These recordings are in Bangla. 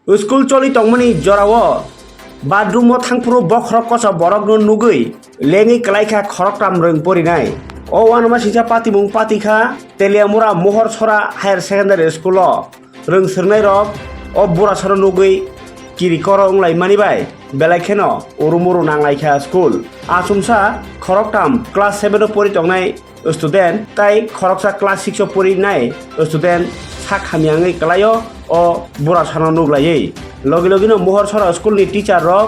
स्कुल चलि तंगमनि जराव बाथरूम थांफ्रु बखरक कच बरक नुगै लेङि क्लाइखा खरकटाम रों परिनाय ओ वानमा सिसा पातिमुं पातिखा तेलियामुरा महरछरा हायर सेकेन्डारि स्कुल रों सोरनाय रक ओ बुरासा नुगै किरिकर अंलाय मानिबाय बेलायखेनो उरुमुरु नांलायखा स्कुल आसुमसा खरकटाम क्लास 7 परि तंनाय स्टुडेन्ट ताई खरकसा क्लास 6 परि नाय स्टुडेन्ट साखामियाङै क्लायो ओ बुरासा नुग्लायै लगे लगेनो महरछरा स्कुलनि टीचार रक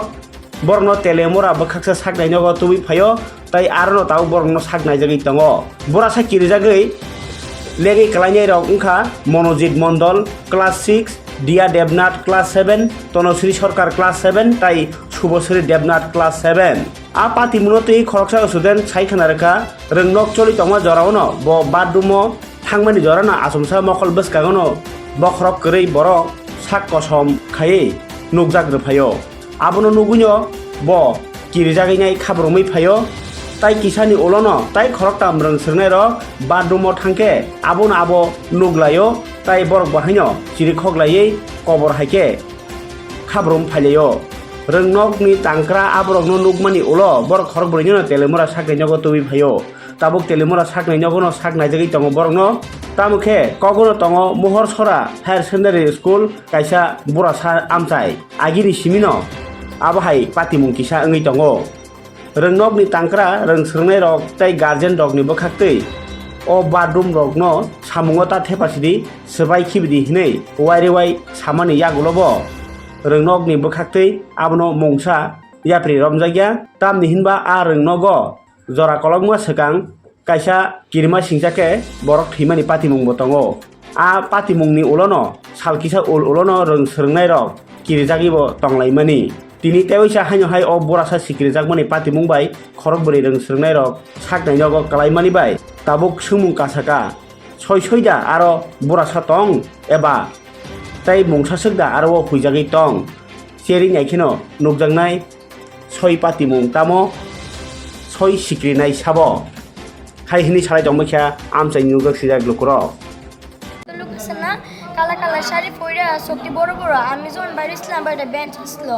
बरनो तेलेमुरा बखाक्सा सागनाय नगो तुबि फायो ताई आरनो ताउ बरनो सागनाय जगै दङो बुरासा किरिजागै लेङि क्लाइनाय रक उनखा मनोजित मण्डल क्लास 6 दिया देबनाथ क्लास 7 तनश्री सरकार क्लास 7 ताई शुभश्री देबनाथ क्लास 7 आ पाति मुनोतै खरकसा स्टुडेन्ट साइखनारका रोंनक चलि तंमा जरावनो ब बाथरूमो थांमानि जराना आसमसा मखल बसकागनो बखरक गरै बर साक कसम खायै नुगजाग्रोफायो आबनो नुगुनो ब किरिजागैनाय खाब्रमै फायो ताई किसानि उलनो ताई खरकटाम रों सोरनाय र बाथरूमो थांके आबन आबो नुगलायो ताई बरक बाहायनो चिरिखगलायै कबर हायके खाब्रम फायलायो रोंनकनि तांक्रा आबरकनो नुगमानि उलो बर खरकब्रैनो तेलेमुरा सागनायनगो तुबि फायो ताबुक तेलेमुरा सागनायनगोनो सागनाय जगै दङ बरकनो तामुखे कगनो दङ महरछरा हायर सेकेन्डारि स्कुल कायसा बुरासा आमचाय आगिरि सिमिनो आबहाय पातिमुं किसा ओङै दङ रोंनकनि तांक्रा रों सोरनाय रक ताई गार्जेन रकनि बखाक्तै ओ बाथरूम रकनो सामुङता थेपासिदि सबाय खिबिदि हिनै वाइरे वाइ सामानि यागुलबो रोंनकनि बखाक्तै आबनो मंसा याप्रि रमजागिया तामनि हिनबा आ रोंनगो जरा कलगमा सकां कायसा किरिमा सिंजाके बरक थैमानि पातिमुंबो दङो आ पातिमुंनि उलनो सालकिसा उलनो रों सोरनाय रक किरिजागिबो तंलायमानि तिनि तेवैसा हायनो हाय ओ बुरासा सिकिरिजागमानि पातिमुंबाय खरकब्रै रों सोरनाय रक सागनायनगो कलायमानि बाय ताबुक सुमुं कासाका सयदा आरो बुरासा तंग एबा ताई मुंसासोगदा आरो हुइजागै तंग सेरि नायखेनो नुगजांनाय सय पातिमुं तामो सय सिक्रिनाय साबो हायहिनि सालाय दंमैख्या आमचाय नुगसिजा ग्लुकुर না কালা কালা শাড়ি পরে শক্তি বড় বড় আমি যখন বাইরে ছিলাম বাইরে বেঞ্চ ছিল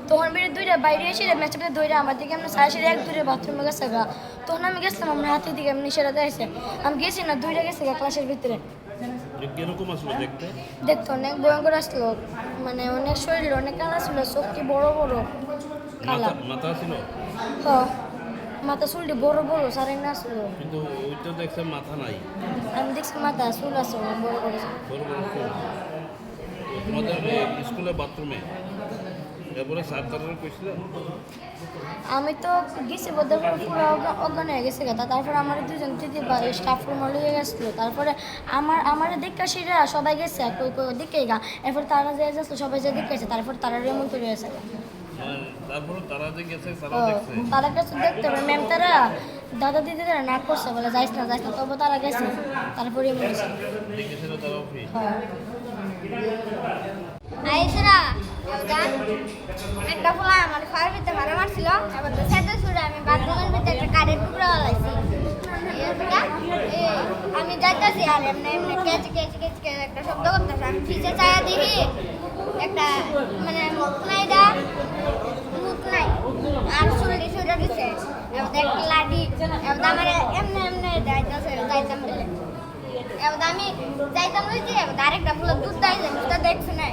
তখন বেরিয়ে দুইটা বাইরে এসে ম্যাচটা ধরে আমার দিকে আমি সারা সারি এক দূরে বাথরুমে গেছে গা তখন আমি গেছিলাম আমার হাতের দিকে আমি সেটা দেখছে আমি গেছি না দুইটা গেছে গা ক্লাসের ভিতরে দেখতো অনেক ভয়ঙ্কর আসলো মানে অনেক শরীর অনেক কালা ছিল শক্তি বড় বড় কালা মাথা ছিল হ্যাঁ মাথা চুলটি বড় বড় সারাই না আসলো কিন্তু ওইটা দেখছে মাথা নাই আমি দেখছি মাথা চুল আছে বড় বড় তোমাদের স্কুলে বাথরুমে এরপরে স্যার কইছিল আমি তো গেছি বোধহয় পুরো অজ্ঞান হয়ে গেছে কথা তারপর আমার দুজন দিদি স্টাফ রুম লিয়ে গেছিলো তারপরে আমার দেখা সেরা সবাই গেছে দিকে গা এরপর তারা যে যাচ্ছিল সবাই যে দেখেছে তারপর তারা রেমন করে গেছে তারপর তারা যে গেছে তারা দেখছে তারা কাছে দেখতে হবে ম্যাম তারা দাদা দিদিরা না করছে বলে যাইস না তবে তারা গেছে তারপরে বলেছে দেখেছিল তারা ফ্রি আইসরা একটা ফলা আমার ফায়ার ভিতরে মারা মারছিল এবার তো সেটা ছুড়ে আমি বাথরুমের ভিতরে একটা কারেন্ট টুকরা লাগাইছি আমি যাইতেছি আর এমনি এমনি কেচে একটা শব্দ করতেছে আমি পিছে চায়া দেখি একটা মানে মুখ নাই আর চুলটি ছুটে দিচ্ছে এবার একটা লাঠি এবার আমার এমনি যাইতাম বলে এবার আমি যাইতাম বুঝছি এবার আরেকটা ফুল দুধ দাইছে দুধটা দেখছে না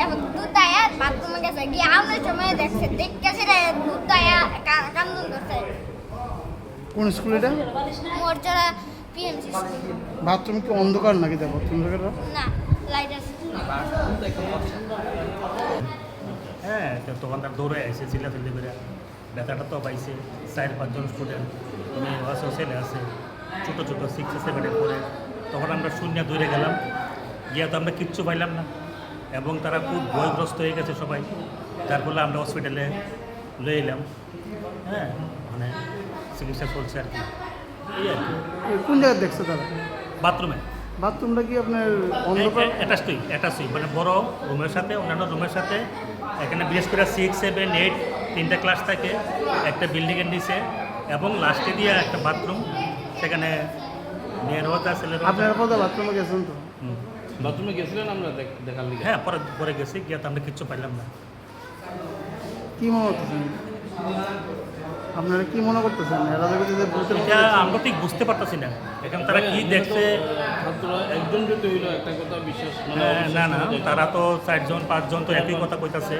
এবার দুধ দায়া বাথরুমে গেছে গিয়ে আমার সময় দেখছে দেখছে রে দুধ দায়া কান্দন করছে কোন স্কুল এটা মুহারচারা পিএমসি স্কুল বাথরুম কি অন্ধকার নাকি দেবো বাথরুম না লাইট আছে হ্যাঁ তখন তার দৌড়ে আসে চিল্লাচিল্লি করে ব্যথাটা তো পাইছে 4-5 স্টুডেন্ট মেয়ে আছে ছেলে আছে ছোটো 6-7 পরে তখন আমরা শূন্য দৌড়ে গেলাম গিয়ে তো আমরা কিচ্ছু পাইলাম না এবং তারা খুব ভয়গ্রস্ত হয়ে গেছে সবাই যার ফলে আমরা হসপিটালে লয়ে এলাম হ্যাঁ মানে চিকিৎসা চলছে আর কি এই আর কি কোন জায়গায় দেখছে তারা বাথরুমটা কি আপনার অন্ধকার অ্যাটাচই মানে বড় রুমের সাথে অন্যান্য রুমের সাথে এখানে বিশেষ করে 6-7-8 তিনটা ক্লাস থাকে একটা বিল্ডিংয়ের নিচে এবং লাস্টে দিয়ে একটা বাথরুম সেখানে মেয়ের হতা ছেলের আপনার কথা বাথরুমে গেছেন তো বাথরুমে গেছিলেন আমরা দেখার লিগে? হ্যাঁ, পরে পরে গেছি, গিয়ে তো আমরা কিচ্ছু পাইলাম না। কি মনে করতেছেন আপনারা, কি মনে করতেছেন এরা দেখে যে ভূতের এটা আমরা ঠিক বুঝতে পারতেছি না, এখানে তারা কি দেখছে। ছাত্ররা একজন যদি হইলো একটা কথা বিশ্বাস মানে না অবিশ্বাস না, করা যায়। তারা তো 4জন 5জন তো একই কথা কইতাছে।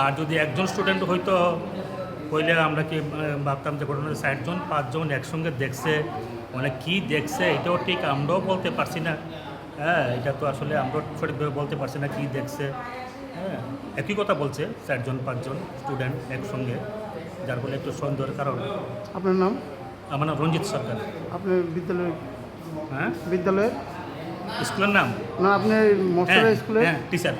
আর যদি একজন স্টুডেন্ট হয়তো কইলে আমরা কি ভাবতাম যে ঘটনা 4জন 5জন একসঙ্গে দেখছে, মানে কি দেখছে এটাও ঠিক আমরাও বলতে পারছি না। হ্যাঁ, এটা তো আসলে আমরাও সঠিকভাবে বলতে পারছি না কি দেখছে। হ্যাঁ, একই কথা বলছে 4জন 5জন স্টুডেন্ট একসঙ্গে, যার ফলে একটু সন্দেহের কারণ। আপনার নাম? আমার নাম রঞ্জিত সরকার। আপনার হ্যাঁ, বিদ্যালয়ের স্কুলের নাম? না, আপনার হ্যাঁ মশলা স্কুলের হ্যাঁ, টিচার।